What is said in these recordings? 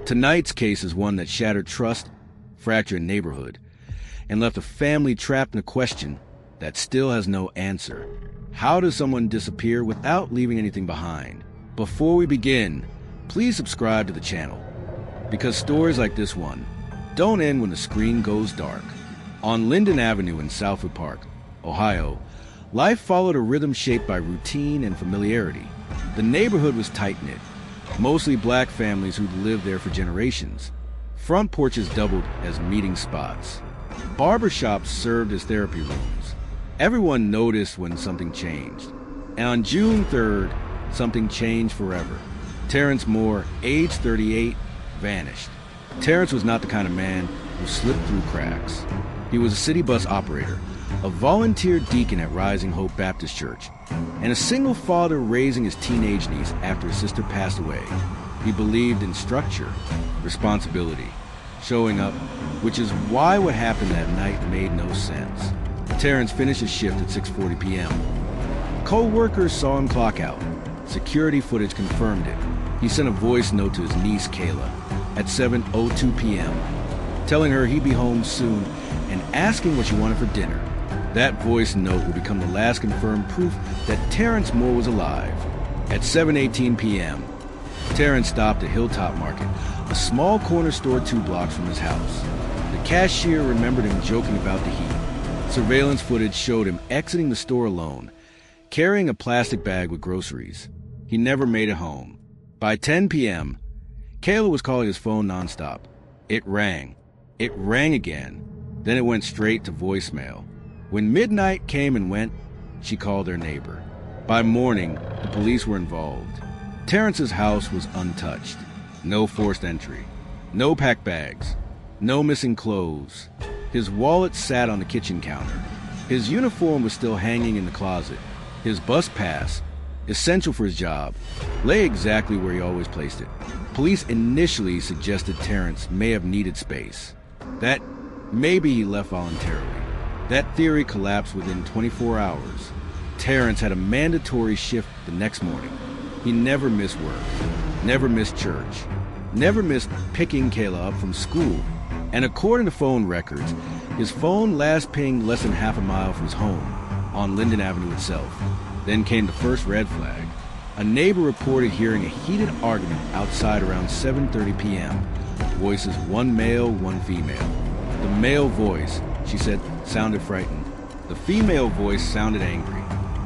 Tonight's case is one that shattered trust, fractured a neighborhood, and left a family trapped in a question that still has no answer. How does someone disappear without leaving anything behind? Before we begin, please subscribe to the channel, because stories like this one don't end when the screen goes dark. On Linden Avenue in Southwood Park, Ohio, life followed a rhythm shaped by routine and familiarity. The neighborhood was tight-knit, mostly black families who'd lived there for generations. Front porches doubled as meeting spots. Barbershops served as therapy rooms. Everyone noticed when something changed. And on June 3rd, something changed forever. Terrence Moore, age 38, vanished. Terrence was not the kind of man who slipped through cracks. He was a city bus operator, a volunteer deacon at Rising Hope Baptist Church, and a single father raising his teenage niece after his sister passed away. He believed in structure, responsibility, showing up, which is why what happened that night made no sense. Terrence finished his shift at 6:40 p.m. Co-workers saw him clock out. Security footage confirmed it. He sent a voice note to his niece, Kayla, at 7:02 p.m., telling her he'd be home soon and asking what she wanted for dinner. That voice note would become the last confirmed proof that Terrence Moore was alive. At 7:18 p.m., Terrence stopped at Hilltop Market, a small corner store 2 blocks from his house. The cashier remembered him joking about the heat. Surveillance footage showed him exiting the store alone, carrying a plastic bag with groceries. He never made it home. By 10 p.m., Kayla was calling his phone nonstop. It rang. It rang again. Then it went straight to voicemail. When midnight came and went, she called her neighbor. By morning, the police were involved. Terrence's house was untouched. No forced entry. No packed bags. No missing clothes. His wallet sat on the kitchen counter. His uniform was still hanging in the closet. His bus pass, essential for his job, lay exactly where he always placed it. Police initially suggested Terrence may have needed space. That maybe he left voluntarily. That theory collapsed within 24 hours. Terrence had a mandatory shift the next morning. He never missed work, never missed church, never missed picking Kayla up from school. And according to phone records, his phone last pinged less than half a mile from his home, on Linden Avenue itself. Then came the first red flag. A neighbor reported hearing a heated argument outside around 7:30 p.m. Voices, one male, one female. The male voice, she said, sounded frightened. The female voice sounded angry.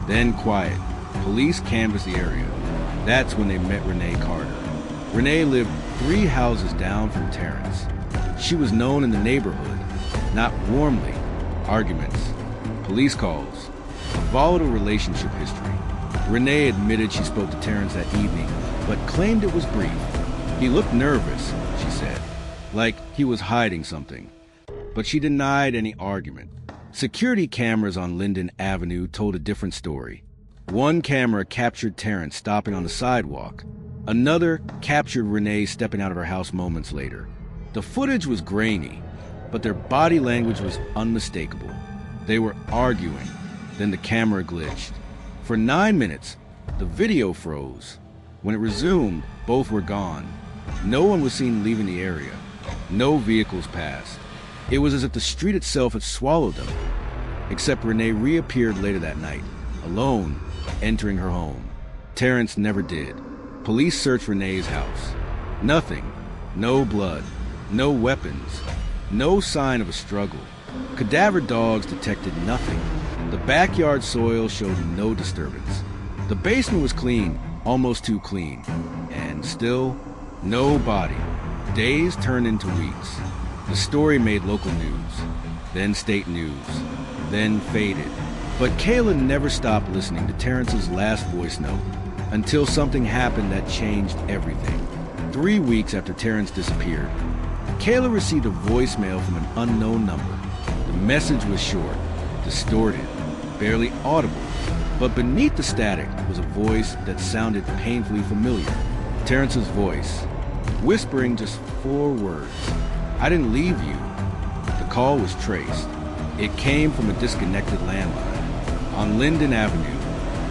Then quiet. Police canvassed the area. That's when they met Renee Carter. Renee lived 3 houses down from Terrence. She was known in the neighborhood, not warmly. Arguments, police calls, a volatile relationship history. Renee admitted she spoke to Terrence that evening, but claimed it was brief. He looked nervous, she said, like he was hiding something. But she denied any argument. Security cameras on Linden Avenue told a different story. One camera captured Terrence stopping on the sidewalk. Another captured Renee stepping out of her house moments later. The footage was grainy, but their body language was unmistakable. They were arguing, then the camera glitched. For 9 minutes, the video froze. When it resumed, both were gone. No one was seen leaving the area. No vehicles passed. It was as if the street itself had swallowed them. Except Renee reappeared later that night, alone, entering her home. Terrence never did. Police searched Renee's house. Nothing. No blood. No weapons. No sign of a struggle. Cadaver dogs detected nothing. The backyard soil showed no disturbance. The basement was clean, almost too clean. And still, no body. Days turned into weeks. The story made local news, then state news, then faded. But Kayla never stopped listening to Terrence's last voice note until something happened that changed everything. 3 weeks after Terrence disappeared, Kayla received a voicemail from an unknown number. The message was short, distorted, barely audible, but beneath the static was a voice that sounded painfully familiar. Terrence's voice, whispering just 4 words. I didn't leave you. The call was traced. It came from a disconnected landline on Linden Avenue,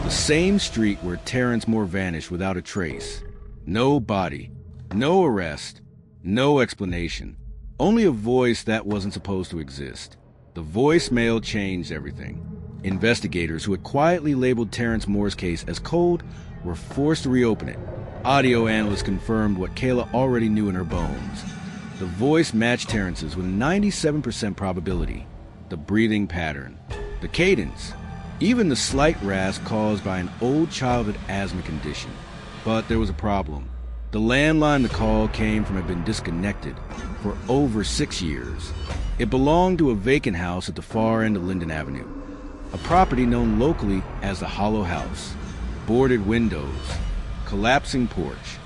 the same street where Terrence Moore vanished without a trace. No body, no arrest, No explanation. Only a voice that wasn't supposed to exist. The voicemail changed everything. Investigators who had quietly labeled Terrence Moore's case as cold were forced to reopen it. Audio analysts confirmed what Kayla already knew in her bones. The voice matched Terrence's with a 97% probability. The breathing pattern, the cadence, even the slight rasp caused by an old childhood asthma condition. But there was a problem. The landline the call came from had been disconnected for over 6 years. It belonged to a vacant house at the far end of Linden Avenue, a property known locally as the Hollow House. Boarded windows, collapsing porch,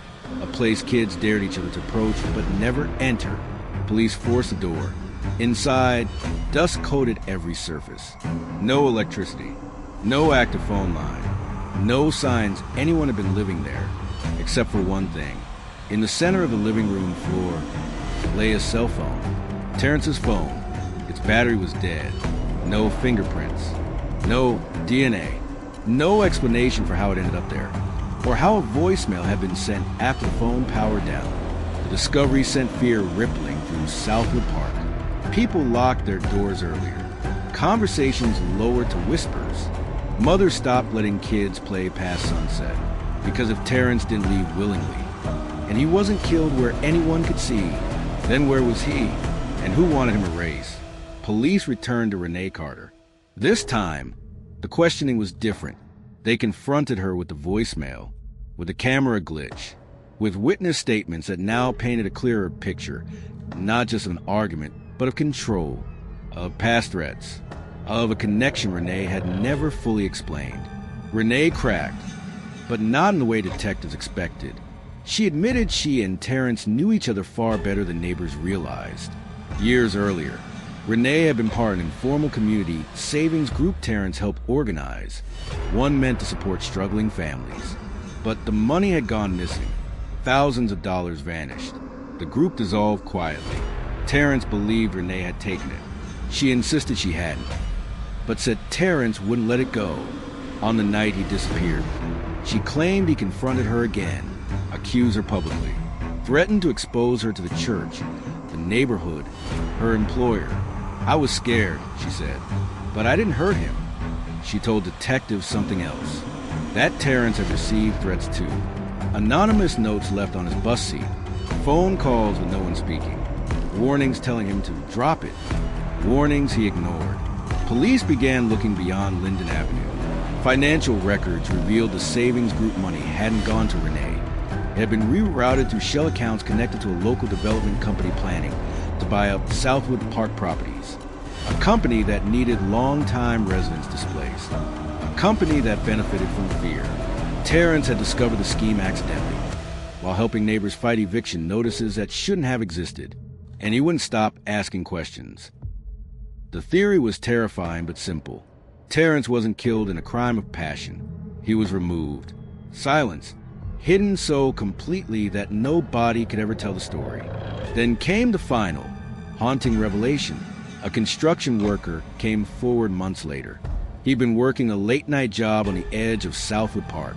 a place kids dared each other to approach but never enter. Police forced the door. Inside, dust coated every surface. No electricity, no active phone line, no signs anyone had been living there, except for one thing. In the center of the living room floor lay a cell phone. Terrence's phone. Its battery was dead. No fingerprints. No DNA. No explanation for how it ended up there, or how a voicemail had been sent after the phone powered down. The discovery sent fear rippling through Southwood Park. People locked their doors earlier. Conversations lowered to whispers. Mothers stopped letting kids play past sunset, because if Terrence didn't leave willingly, and he wasn't killed where anyone could see, then where was he? And who wanted him erased? Police returned to Renee Carter. This time, the questioning was different. They confronted her with the voicemail, with a camera glitch, with witness statements that now painted a clearer picture, not just of an argument, but of control, of past threats, of a connection Renee had never fully explained. Renee cracked, but not in the way detectives expected. She admitted she and Terrence knew each other far better than neighbors realized. Years earlier, Renee had been part of an informal community savings group Terrence helped organize, one meant to support struggling families. But the money had gone missing. Thousands of dollars vanished. The group dissolved quietly. Terrence believed Renee had taken it. She insisted she hadn't, but said Terrence wouldn't let it go. On the night he disappeared, she claimed he confronted her again, accused her publicly, threatened to expose her to the church, the neighborhood, her employer. I was scared, she said, but I didn't hurt him. She told detectives something else, that Terrence had received threats too. Anonymous notes left on his bus seat, phone calls with no one speaking, warnings telling him to drop it, warnings he ignored. Police began looking beyond Linden Avenue. Financial records revealed the savings group money hadn't gone to Renee. It had been rerouted through shell accounts connected to a local development company planning to buy up Southwood Park properties. A company that needed long-time residents displaced. A company that benefited from fear. Terrence had discovered the scheme accidentally, while helping neighbors fight eviction notices that shouldn't have existed. And he wouldn't stop asking questions. The theory was terrifying but simple. Terrence wasn't killed in a crime of passion. He was removed. Silenced. Hidden so completely that no body could ever tell the story. Then came the final, haunting revelation. A construction worker came forward months later. He'd been working a late-night job on the edge of Southwood Park,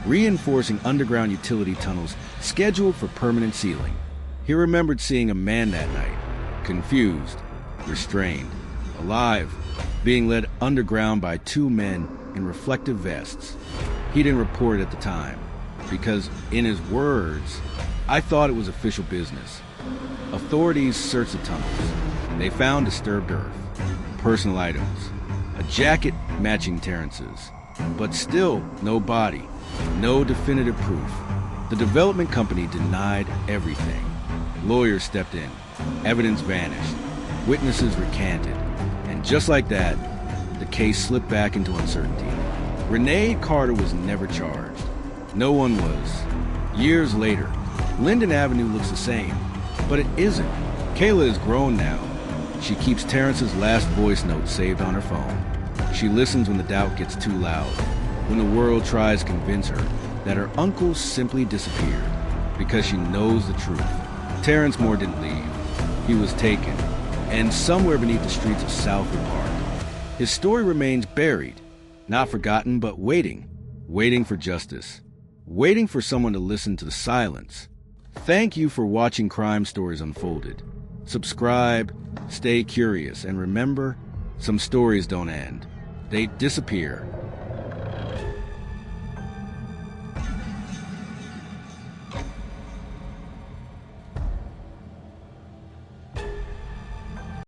reinforcing underground utility tunnels scheduled for permanent sealing. He remembered seeing a man that night, confused, restrained, alive, being led underground by two men in reflective vests. He didn't report it at the time, because, in his words, I thought it was official business. Authorities searched the tunnels. They found disturbed earth, personal items, a jacket matching Terrence's, but still no body, no definitive proof. The development company denied everything. Lawyers stepped in, evidence vanished, witnesses recanted, and just like that, the case slipped back into uncertainty. Renee Carter was never charged. No one was. Years later, Linden Avenue looks the same, but it isn't. Kayla is grown now. She keeps Terrence's last voice note saved on her phone. She listens when the doubt gets too loud, when the world tries to convince her that her uncle simply disappeared, because she knows the truth. Terrence Moore didn't leave. He was taken, and somewhere beneath the streets of Southwood Park. His story remains buried, not forgotten, but waiting for justice, waiting for someone to listen to the silence, Thank you for watching Crime Stories Unfolded. Subscribe, stay curious, and remember, some stories don't end. They disappear.